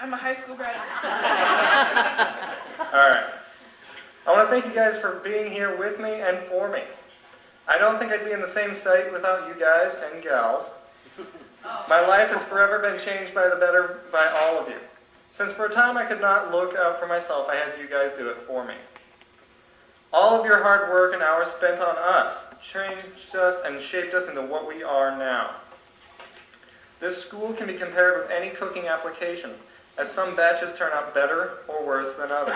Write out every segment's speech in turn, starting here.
I'm a high school graduate. All right. I want to thank you guys for being here with me and for me. I don't think I'd be in the same site without you guys and gals. My life has forever been changed by the better by all of you. Since for a time I could not look out for myself, I had you guys do it for me. All of your hard work and hours spent on us changed us and shaped us into what we are now. This school can be compared with any cooking application, as some batches turn out better or worse than others.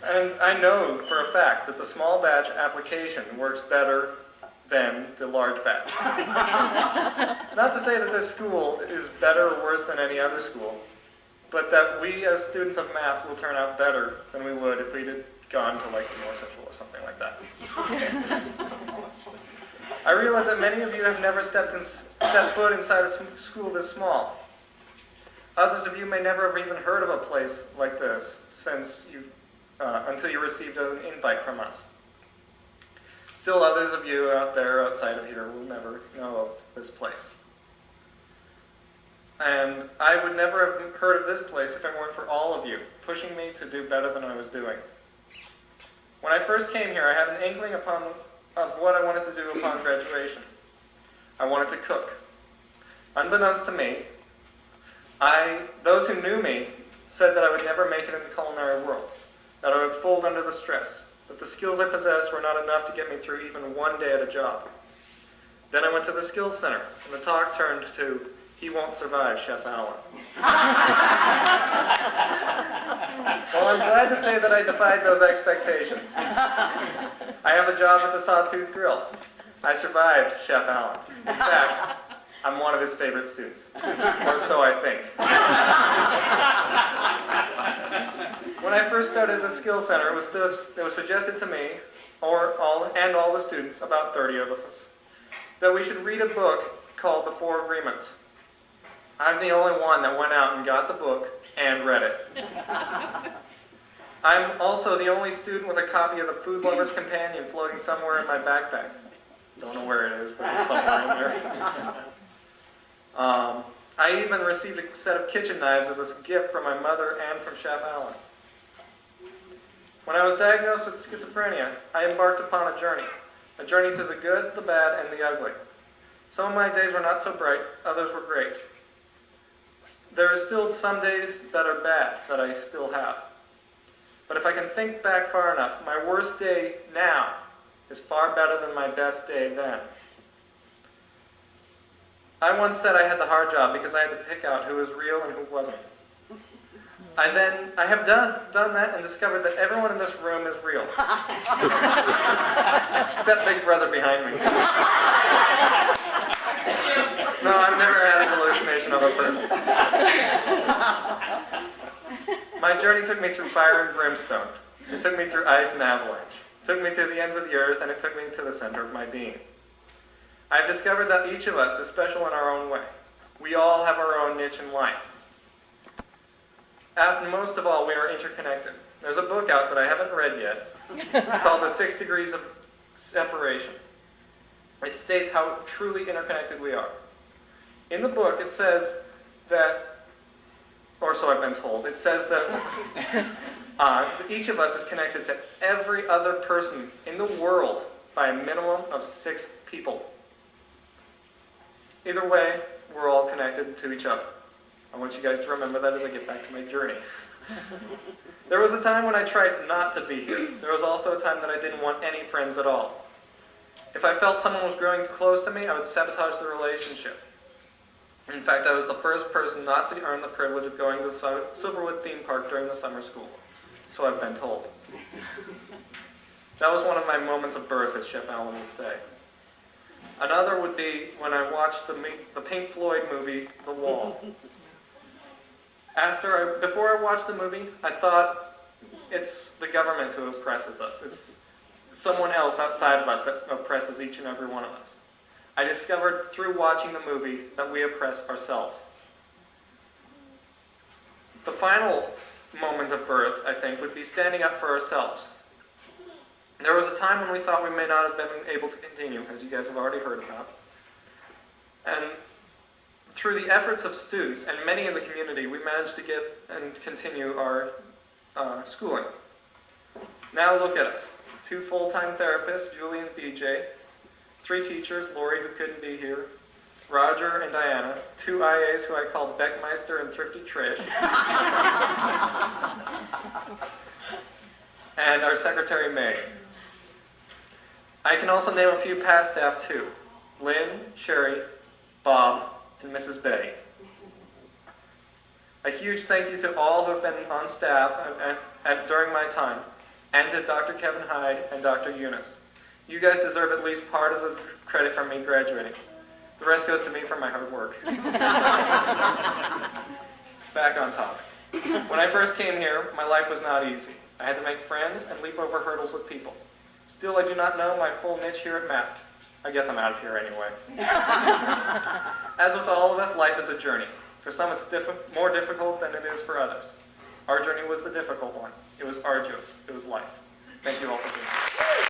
And I know for a fact that the small batch application works better than the large batch. Not to say that this school is better or worse than any other school, but that we as students of math will turn out better than we would if we'd gone to like the North Central or something like that. I realize that many of you have never stepped foot inside a school this small. Others of you may never have even heard of a place like this until you received an invite from us. Still others of you out there outside of here will never know of this place. And I would never have heard of this place if it weren't for all of you pushing me to do better than I was doing. When I first came here, I had an inkling of what I wanted to do upon graduation. I wanted to cook. Unbeknownst to me, those who knew me said that I would never make it in the culinary world, that I would fold under the stress, that the skills I possessed were not enough to get me through even one day at a job. Then I went to the skills center, and the talk turned to, "He won't survive, Chef Allen." Well, I'm glad to say that I defied those expectations. I have a job at the Sawtooth Grill. I survived Chef Allen. In fact, I'm one of his favorite students. Or so I think. When I first started the Skills Center, it was suggested to me, and all the students, about 30 of us, that we should read a book called The Four Agreements. I'm the only one that went out and got the book and read it. I'm also the only student with a copy of the Food Lover's Companion floating somewhere in my backpack. Don't know where it is, but it's somewhere in there. I even received a set of kitchen knives as a gift from my mother and from Chef Allen. When I was diagnosed with schizophrenia, I embarked upon a journey to the good, the bad, and the ugly. Some of my days were not so bright, others were great. There are still some days that are bad that I still have. But if I can think back far enough, my worst day now is far better than my best day then. I once said I had the hard job because I had to pick out who was real and who wasn't. I have done that and discovered that everyone in this room is real. Except Big Brother behind me. No, I've never had a hallucination of a person. My journey took me through fire and brimstone. It took me through ice and avalanche. It took me to the ends of the earth, and it took me to the center of my being. I've discovered that each of us is special in our own way. We all have our own niche in life. And most of all, we are interconnected. There's a book out that I haven't read yet called The 6 Degrees of Separation. It states how truly interconnected we are. In the book, it says that, or so I've been told, it says that each of us is connected to every other person in the world by a minimum of 6 people. Either way, we're all connected to each other. I want you guys to remember that as I get back to my journey. There was a time when I tried not to be here. There was also a time that I didn't want any friends at all. If I felt someone was growing too close to me, I would sabotage the relationship. In fact, I was the first person not to earn the privilege of going to the Silverwood theme park during the summer school. So I've been told. That was one of my moments of birth, as Chef Allen would say. Another would be when I watched the Pink Floyd movie, The Wall. Before I watched the movie, I thought it's the government who oppresses us. It's someone else outside of us that oppresses each and every one of us. I discovered through watching the movie that we oppress ourselves. The final moment of birth, I think, would be standing up for ourselves. There was a time when we thought we may not have been able to continue, as you guys have already heard about. And through the efforts of students and many in the community, we managed to get and continue our schooling. Now look at us. 2 full-time therapists, Julie and BJ, 3 teachers, Lori who couldn't be here, Roger and Diana, 2 IAs who I called Beckmeister and Thrifty Trish, and our secretary, May. I can also name a few past staff too. Lynn, Sherry, Bob, and Mrs. Betty. A huge thank you to all who have been on staff during my time, and to Dr. Kevin Hyde and Dr. Eunice. You guys deserve at least part of the credit for me graduating. The rest goes to me for my hard work. Back on topic. When I first came here, my life was not easy. I had to make friends and leap over hurdles with people. Still, I do not know my full niche here at math. I guess I'm out of here anyway. As with all of us, life is a journey. For some, it's more difficult than it is for others. Our journey was the difficult one. It was arduous. It was life. Thank you all for being here.